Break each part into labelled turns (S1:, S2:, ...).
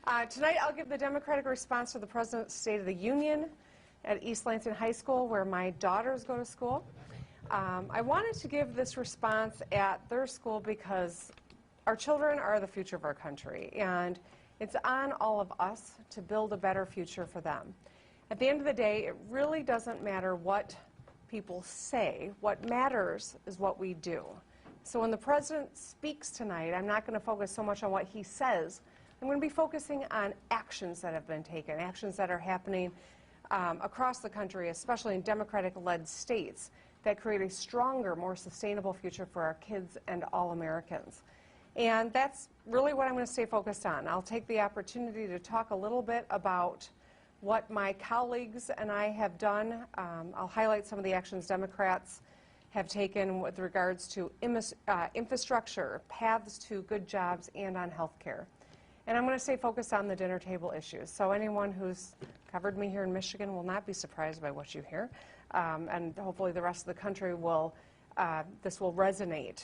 S1: Tonight I'll give the Democratic response to the President's State of the Union at East Lansing High School, where my daughters go to school. I wanted to give this response at their school because our children are the future of our country, and it's on all of us to build a better future for them. At the end of the day, it really doesn't matter what people say. What matters is what we do. So when the President speaks tonight, I'm not going to focus so much on what he says. I'm going to be focusing on actions that have been taken, actions that are happening across the country, especially in Democratic-led states, that create a stronger, more sustainable future for our kids and all Americans. And that's really what I'm going to stay focused on. I'll take the opportunity to talk a little bit about what my colleagues and I have done. I'll highlight some of the actions Democrats have taken with regards to infrastructure, paths to good jobs, and on health care. And I'm going to stay focused on the dinner table issues. So anyone who's covered me here in Michigan will not be surprised by what you hear. And hopefully the rest of the country will, this will resonate.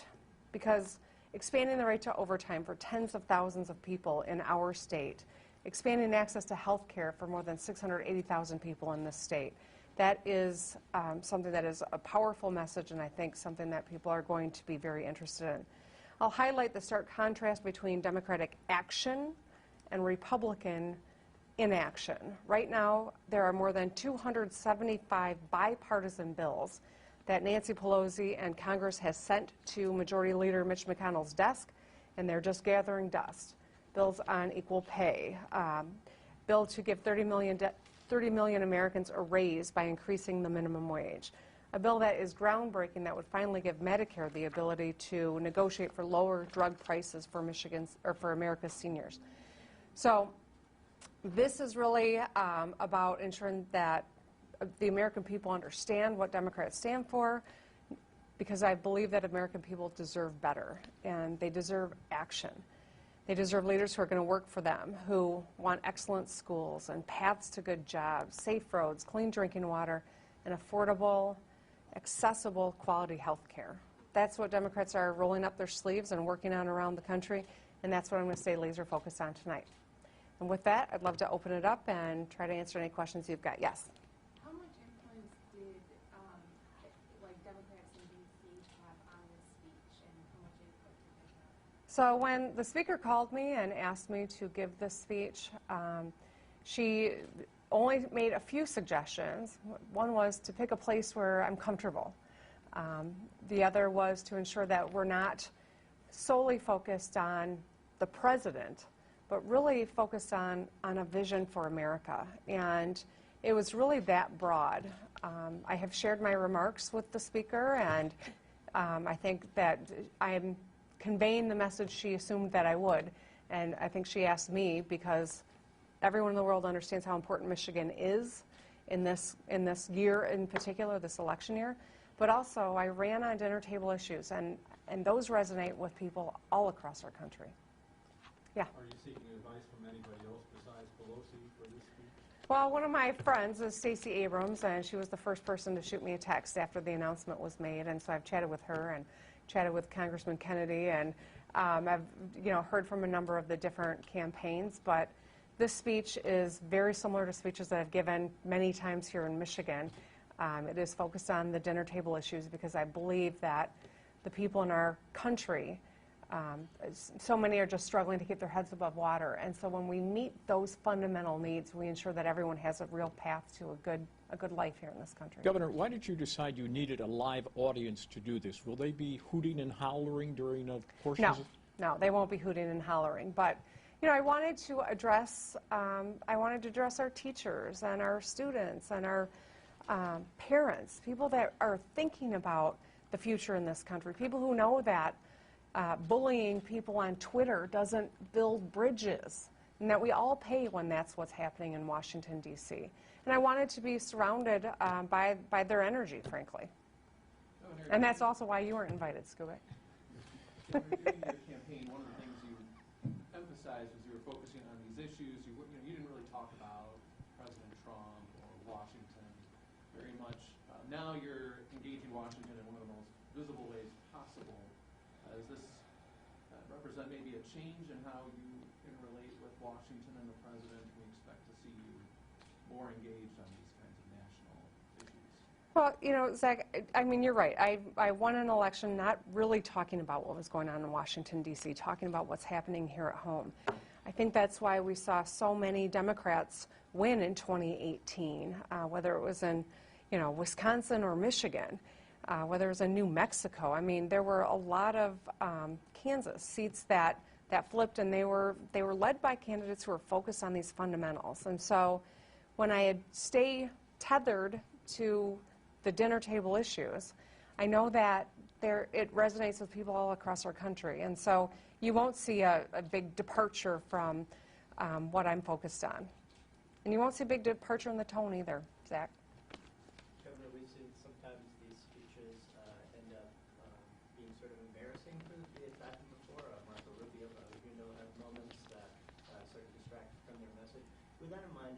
S1: Because expanding the right to overtime for tens of thousands of people in our state, expanding access to health care for more than 680,000 people in this state, that is something that is a powerful message, and I think something that people are going to be very interested in. I'll highlight the stark contrast between Democratic action and Republican inaction. Right now, there are more than 275 bipartisan bills that Nancy Pelosi and Congress has sent to Majority Leader Mitch McConnell's desk, and they're just gathering dust. Bills on equal pay, bill to give 30 million Americans a raise by increasing the minimum wage. A bill that is groundbreaking that would finally give Medicare the ability to negotiate for lower drug prices for for America's seniors. So this is really about ensuring that the American people understand what Democrats stand for, because I believe that American people deserve better, and they deserve action. They deserve leaders who are going to work for them, who want excellent schools and paths to good jobs, safe roads, clean drinking water, and affordable, accessible, quality health care. That's what Democrats are rolling up their sleeves and working on around the country, and that's what I'm going to stay laser focused on tonight. And with that, I'd love to open it up and try to answer any questions you've got. Yes?
S2: How much influence did Democrats in D.C. have on this speech, and how much input did they have?
S1: So when the speaker called me and asked me to give this speech, she only made a few suggestions. One was to pick a place where I'm comfortable. The other was to ensure that we're not solely focused on the president, but really focused on a vision for America. And it was really that broad. I have shared my remarks with the speaker, and I think that I'm conveying the message she assumed that I would. And I think she asked me because everyone in the world understands how important Michigan is in this year in particular, this election year. But also, I ran on dinner table issues, and those resonate with people all across our country. Yeah.
S3: Are you seeking advice from anybody else besides Pelosi for this speech?
S1: Well, one of my friends is Stacey Abrams, and she was the first person to shoot me a text after the announcement was made, and so I've chatted with her and chatted with Congressman Kennedy, and I've heard from a number of the different campaigns, but this speech is very similar to speeches that I've given many times here in Michigan. It is focused on the dinner table issues because I believe that the people in our country, so many are just struggling to keep their heads above water. And so when we meet those fundamental needs, we ensure that everyone has a real path to a good life here in this country.
S4: Governor, why did you decide you needed a live audience to do this? Will they be hooting and hollering during a portion of it?
S1: No, they won't be hooting and hollering. But I wanted to address our teachers and our students and our parents, people that are thinking about the future in this country, people who know that bullying people on Twitter doesn't build bridges, and that we all pay when that's what's happening in Washington, D.C. And I wanted to be surrounded by their energy, frankly. And that's also why you weren't invited, Scuba.
S3: During your campaign, one of the things you emphasized was you were focusing on these issues. You didn't really talk about President Trump or Washington very much. Now you're engaging Washington in one of the most visible ways possible. Does this represent maybe a change in how you can relate with Washington and the president, can we expect to see you more engaged on these kinds of national issues?
S1: Well, Zach, I mean, you're right. I won an election not really talking about what was going on in Washington, D.C., talking about what's happening here at home. I think that's why we saw so many Democrats win in 2018, whether it was in, Wisconsin or Michigan, whether it was in New Mexico. I mean, there were a lot of Kansas seats that flipped, and they were led by candidates who were focused on these fundamentals. And so when I stay tethered to the dinner table issues, I know that it resonates with people all across our country. And so you won't see a big departure from what I'm focused on. And you won't see a big departure in the tone either, Zach.
S5: Governor, we've seen sometimes these speeches end up being sort of embarrassing for the faculty before. Marco Rubio, have moments that sort of distract from their message. With that in mind,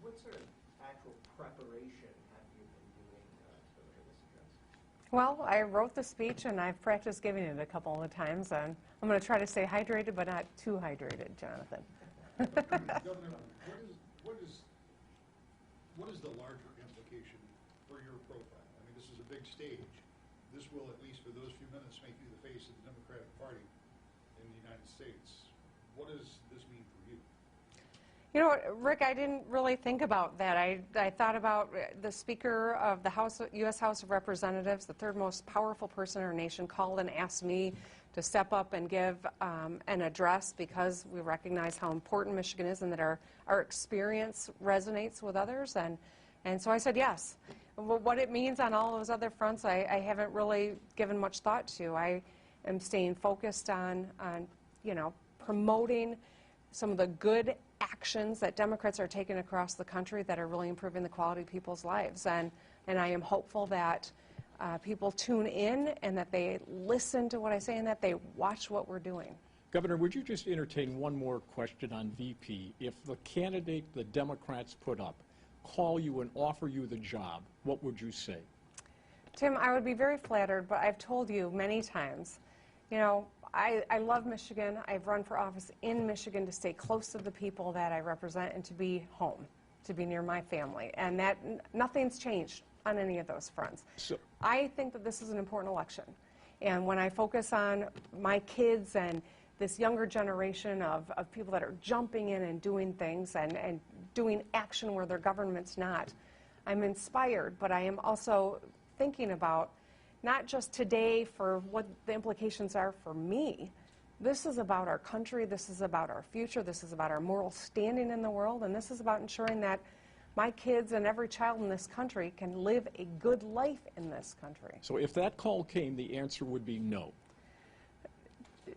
S5: what sort of actual preparation have you been doing to deliver this address?
S1: Well, I wrote the speech, and I've practiced giving it a couple of times, and I'm going to try to stay hydrated, but not too hydrated, Jonathan.
S6: Governor, what is the larger implication for your profile? I mean, this is a big stage. This will, at least for those few minutes, make you the face of the Democratic Party in the United States. What does this mean for you?
S1: You know what, Rick, I didn't really think about that. I thought about the Speaker of the U.S. House of Representatives, the third most powerful person in our nation, called and asked me to step up and give an address because we recognize how important Michigan is and that our experience resonates with others. And so I said yes. What it means on all those other fronts, I haven't really given much thought to. I am staying focused on promoting some of the good actions that Democrats are taking across the country that are really improving the quality of people's lives. And I am hopeful that people tune in and that they listen to what I say and that they watch what we're doing.
S4: Governor, would you just entertain one more question on VP? If the candidate the Democrats put up call you and offer you the job, what would you say?
S1: Tim, I would be very flattered, but I've told you many times, I love Michigan. I've run for office in Michigan to stay close to the people that I represent and to be home, to be near my family. And that nothing's changed on any of those fronts.
S4: So,
S1: I think that this is an important election. And when I focus on my kids and this younger generation of people that are jumping in and doing things and doing action where their government's not, I'm inspired, but I am also thinking about not just today for what the implications are for me. This is about our country, this is about our future, this is about our moral standing in the world, and this is about ensuring that my kids and every child in this country can live a good life in this country.
S4: so if that call came, the answer would be no.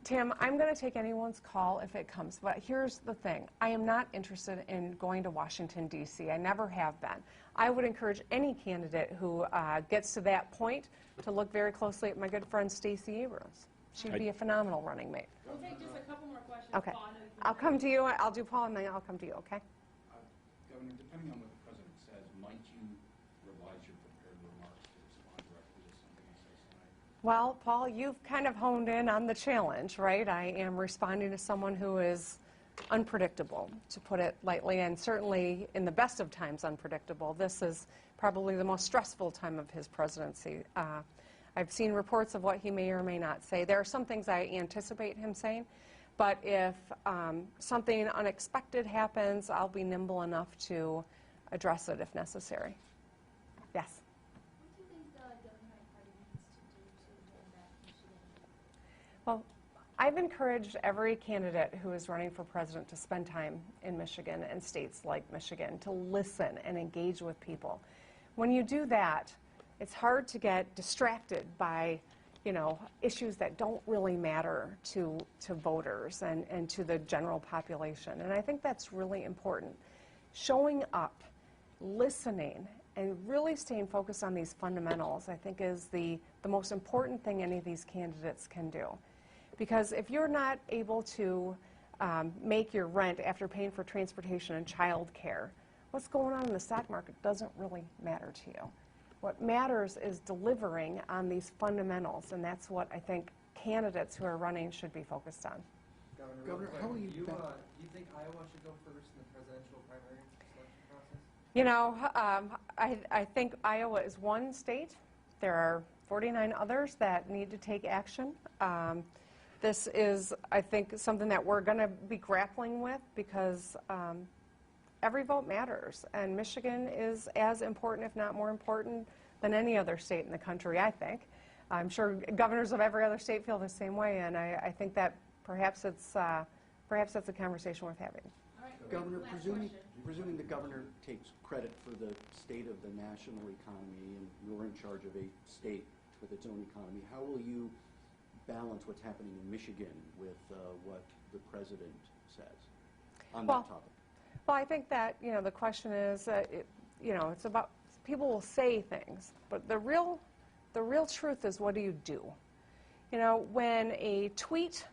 S1: Tim, I'm going to take anyone's call if it comes, but here's the thing. I am not interested in going to Washington, D.C. I never have been. I would encourage any candidate who gets to that point to look very closely at my good friend Stacey Abrams. She'd be a phenomenal running mate.
S2: We'll take just a couple more questions.
S1: Okay.
S2: Paul, I know you
S1: I'll come to you. I'll do Paul, and then I'll come to you, okay?
S7: Governor, depending on what the president says, might you revise your prepared remarks to respond directly to something he says tonight?
S1: Well, Paul, you've kind of honed in on the challenge, right? I am responding to someone who is unpredictable, to put it lightly, and certainly in the best of times unpredictable. This is probably the most stressful time of his presidency. I've seen reports of what he may or may not say. There are some things I anticipate him saying, but if something unexpected happens, I'll be nimble enough to address it if necessary. Yes?
S2: What do you think the Democratic Party needs to do to win back Michigan?
S1: Well, I've encouraged every candidate who is running for president to spend time in Michigan and states like Michigan, to listen and engage with people. When you do that, it's hard to get distracted by, issues that don't really matter to voters and to the general population. And I think that's really important. Showing up, listening, and really staying focused on these fundamentals, I think, is the most important thing any of these candidates can do. Because if you're not able to make your rent after paying for transportation and child care, what's going on in the stock market doesn't really matter to you. What matters is delivering on these fundamentals, and that's what I think candidates who are running should be focused on.
S8: Governor, how will you
S9: do you think Iowa should go first in the presidential primary selection process?
S1: You know, I think Iowa is one state. There are 49 others that need to take action. This is, I think, something that we're going to be grappling with because every vote matters. And Michigan is as important, if not more important, than any other state in the country, I think. I'm sure governors of every other state feel the same way, and I think that perhaps that's a conversation worth having.
S2: All right,
S8: Governor,
S2: last
S8: presuming
S2: question.
S8: the governor takes credit for the state of the national economy and you're in charge of a state with its own economy, how will you balance what's happening in Michigan with what the president says on that topic?
S1: Well, I think that, the question is, it's about, people will say things, but the real truth is, what do you do? When a tweet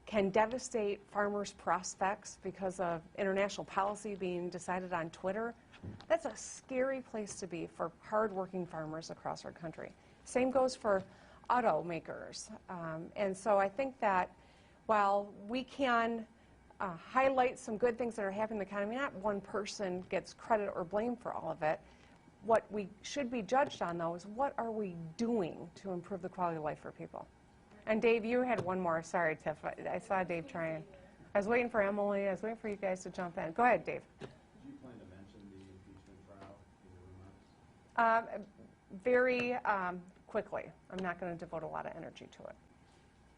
S1: can devastate farmers' prospects because of international policy being decided on Twitter, that's a scary place to be for hardworking farmers across our country. Same goes for automakers. And so I think that while we can highlight some good things that are happening in the economy, not one person gets credit or blame for all of it. What we should be judged on, though, is what are we doing to improve the quality of life for people? And Dave, you had one more. Sorry, Tiff. I saw Dave trying. I was waiting for Emily. I was waiting for you guys to jump in. Go ahead, Dave.
S7: Do you plan to mention the impeachment trial in your remarks?
S1: Very quickly. I'm not going to devote a lot of energy to it.